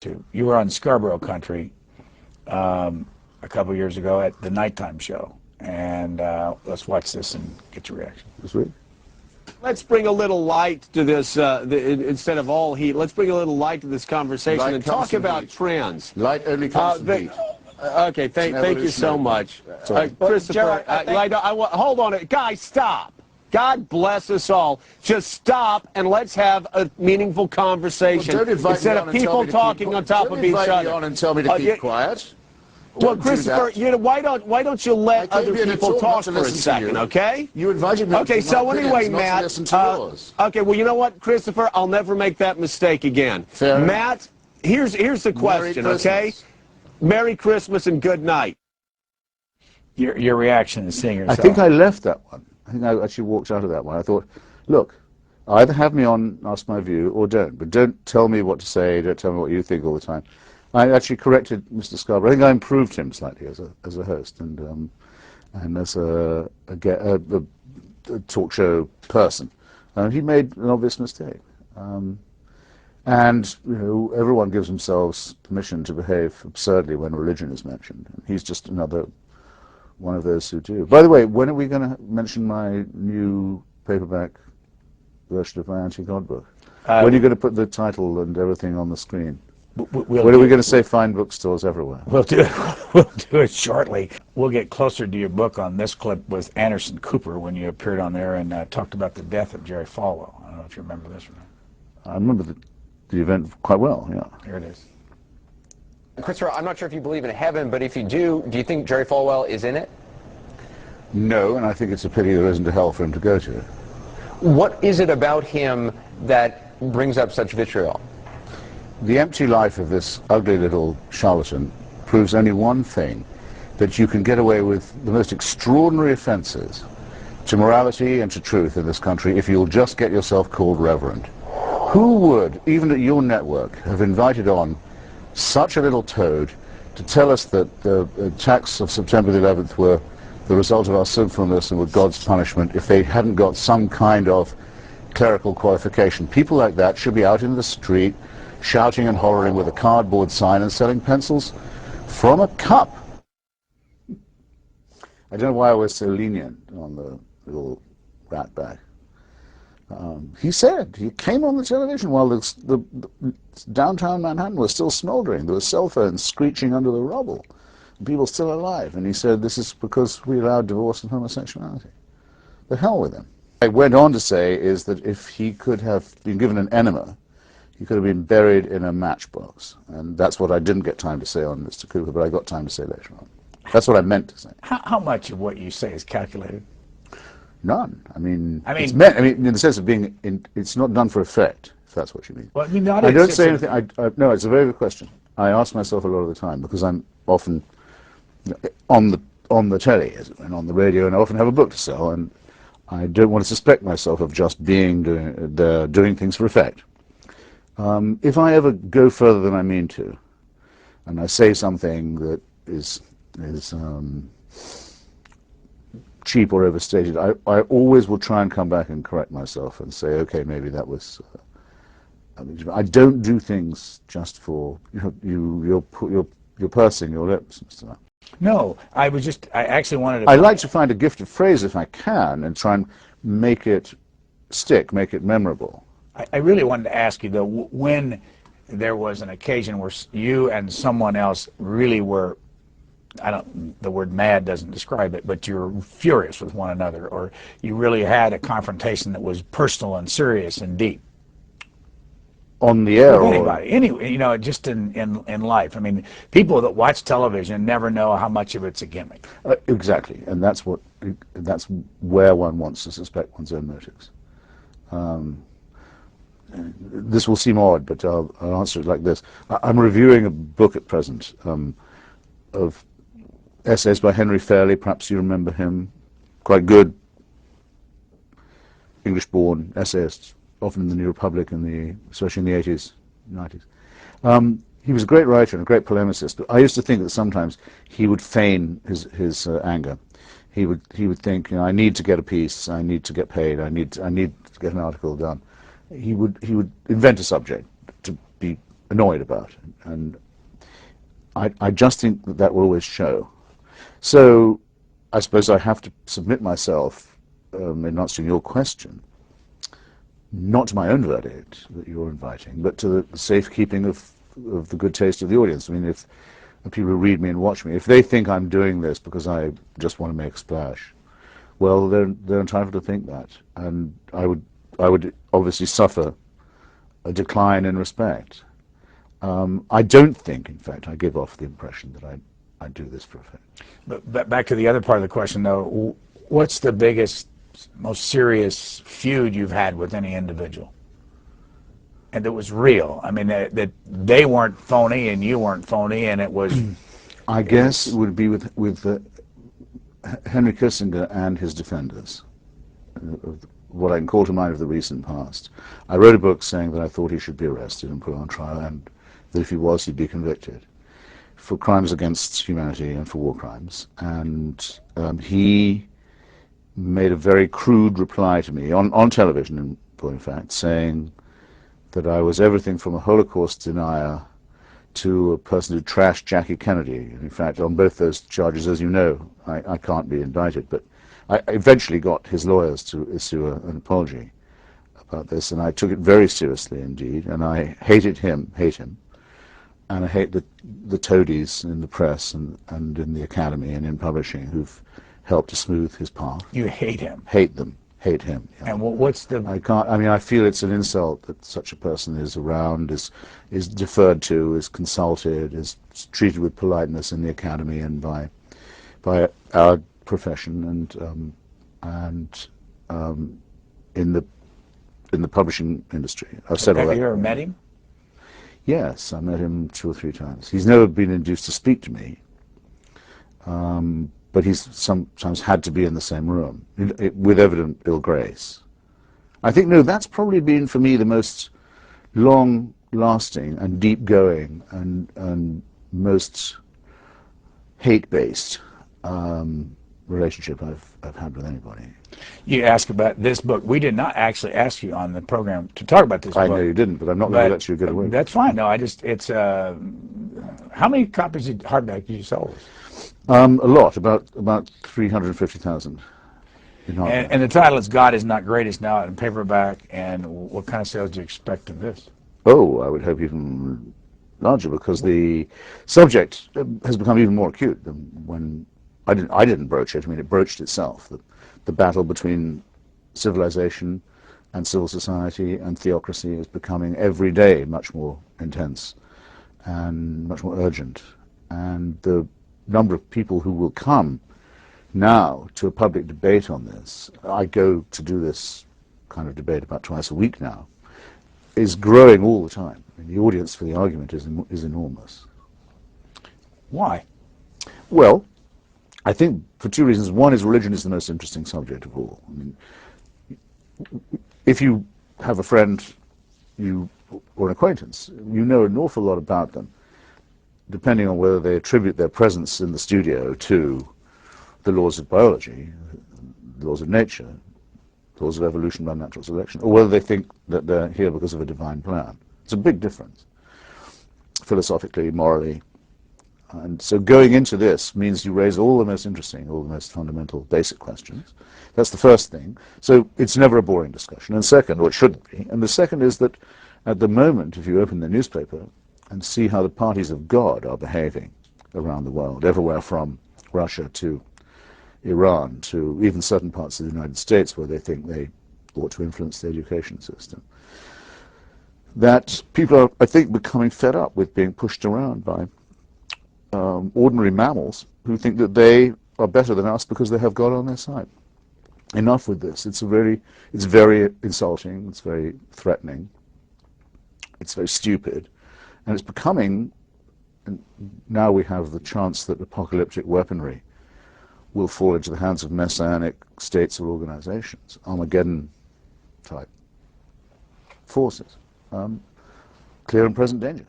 You were on Scarborough Country a couple years ago at the nighttime show, and let's watch this and get your reaction. Sweet. Let's bring a little light to this, instead of all heat, let's bring a little light to this conversation Light and comes talk from about heat. trans. Light only comes from heat. Okay, thank you so much. Christopher, hold on. Guys, stop. God bless us all. Just stop and let's have a meaningful conversation instead of people talking on top of each other. Don't invite me on and tell me to keep quiet. Well, Christopher, why don't you let other people talk for a second, okay? You invited me. Okay, so anyway, Matt. Listen to yours. Okay, well, you know what, Christopher, I'll never make that mistake again. Fair Matt, here's the question, okay? Merry Christmas and good night. Your reaction to seeing yourself. I think I left that one. I think I actually walked out of that one. I thought, look, either have me on, ask my view, or don't. But don't tell me what to say. Don't tell me what you think all the time. I actually corrected Mr. Scarborough. I think I improved him slightly as a host and as a talk show person. He made an obvious mistake. And you know, everyone gives themselves permission to behave absurdly when religion is mentioned. And he's just another one of those who do. By the way, when are we going to mention my new paperback version of my anti-God book? When are you going to put the title and everything on the screen? When are we going to say find bookstores everywhere? We'll do it shortly. We'll get closer to your book on this clip with Anderson Cooper when you appeared on there and talked about the death of Jerry Falwell. I don't know if you remember this or not. I remember the event quite well, yeah. Here it is. Christopher, I'm not sure if you believe in heaven, but if you do you think Jerry Falwell is in it? No, and I think it's a pity there isn't a hell for him to go to. What is it about him that brings up such vitriol? The empty life of this ugly little charlatan proves only one thing, that you can get away with the most extraordinary offenses to morality and to truth in this country if you'll just get yourself called reverend. Who would, even at your network, have invited on such a little toad to tell us that the attacks of September the 11th were the result of our sinfulness and were God's punishment if they hadn't got some kind of clerical qualification? People like that should be out in the street shouting and hollering with a cardboard sign and selling pencils from a cup. I don't know why I was so lenient on the little rat bag. He came on the television while the downtown Manhattan was still smoldering. There were cell phones screeching under the rubble. People still alive. And he said, this is because we allowed divorce and homosexuality. The hell with him. I went on to say is that if he could have been given an enema, he could have been buried in a matchbox. And that's what I didn't get time to say on Mr. Cooper, but I got time to say later on. That's what I meant to say. How much of what you say is calculated? None. I mean, it's meant, in the sense of being, it's not done for effect, if that's what you mean. Well, I don't say anything. No, it's a very good question. I ask myself a lot of the time because I'm often on the telly and on the radio, and I often have a book to sell, and I don't want to suspect myself of just doing things for effect. If I ever go further than I mean to, and I say something that is cheap or overstated, I always will try and come back and correct myself and say, okay, maybe that was. I don't do things just for you're pursing your lips, Mr. Knapp. No, I actually wanted to. I like to find a gifted phrase if I can and try and make it stick, make it memorable. I really wanted to ask you though, when there was an occasion where you and someone else really were, the word mad doesn't describe it, but you're furious with one another, or you really had a confrontation that was personal and serious and deep. On the air, with anybody, anyway, just in life. I mean, people that watch television never know how much of it's a gimmick. Exactly, and that's where one wants to suspect one's own motives. This will seem odd, but I'll answer it like this. I'm reviewing a book at present of essays by Henry Fairley. Perhaps you remember him. Quite good English-born essayist, often in the New Republic, especially in the 80s, 90s. He was a great writer and a great polemicist, but I used to think that sometimes he would feign his anger. He would think, I need to get a piece, I need to get paid, I need to get an article done. He would invent a subject to be annoyed about, and I just think that that will always show. So I suppose I have to submit myself, in answering your question, not to my own verdict that you're inviting, but to the safekeeping of the good taste of the audience. I mean, if the people who read me and watch me, if they think I'm doing this because I just want to make a splash, well, they're entitled to think that, and I would obviously suffer a decline in respect. I don't think, in fact, I give off the impression that I do this for effect. But back to the other part of the question, though, what's the biggest, most serious feud you've had with any individual? And that was real. I mean, that they weren't phony and you weren't phony, and it was... I guess it would be with Henry Kissinger and his defenders, what I can call to mind of the recent past. I wrote a book saying that I thought he should be arrested and put on trial, and that if he was, he'd be convicted for crimes against humanity and for war crimes. And he made a very crude reply to me, on television, in point of fact, saying that I was everything from a Holocaust denier to a person who trashed Jackie Kennedy. In fact, on both those charges, as you know, I can't be indicted, but I eventually got his lawyers to issue an apology about this, and I took it very seriously indeed, and I hate him, and I hate the toadies in the press and in the academy and in publishing who've helped to smooth his path. You hate him? Hate them. Hate him. Yeah. And what's the... I feel it's an insult that such a person is around, is deferred to, is consulted, is treated with politeness in the academy and by our profession and in the publishing industry. I've said all that. Have you ever met him? Yes, I met him 2 or 3 times. He's never been induced to speak to me, but he's sometimes had to be in the same room, with evident ill grace. I think, no, that's probably been for me the most long-lasting and deep-going and most hate-based relationship I've had with anybody. You asked about this book. We did not actually ask you on the program to talk about this book. I know you didn't, but I'm not going to let you get away. That's fine. No, it's how many copies of hardback did you sell? A lot, about 350,000. And the title is God is Not Greatest now in paperback. And what kind of sales do you expect of this? Oh, I would hope even larger, because the subject has become even more acute than when I didn't broach it. I mean, it broached itself. The battle between civilization and civil society and theocracy is becoming every day much more intense and much more urgent. And the number of people who will come now to a public debate on this, I go to do this kind of debate about twice a week now, is growing all the time. I mean, the audience for the argument is enormous. Why? Well, I think for 2 reasons. One is religion is the most interesting subject of all. I mean, if you have a friend or an acquaintance, you know an awful lot about them, depending on whether they attribute their presence in the studio to the laws of biology, the laws of nature, the laws of evolution by natural selection, or whether they think that they're here because of a divine plan. It's a big difference, philosophically, morally. And so going into this means you raise all the most interesting, all the most fundamental, basic questions. That's the first thing. So it's never a boring discussion. And second, or it shouldn't be, and the second is that at the moment, if you open the newspaper and see how the parties of God are behaving around the world, everywhere from Russia to Iran to even certain parts of the United States where they think they ought to influence the education system, that people are, I think, becoming fed up with being pushed around by ordinary mammals who think that they are better than us because they have God on their side. Enough with this. It's very insulting, it's very threatening, it's very stupid, and it's becoming, and now we have the chance that apocalyptic weaponry will fall into the hands of messianic states or organizations, Armageddon-type forces. Clear and present danger.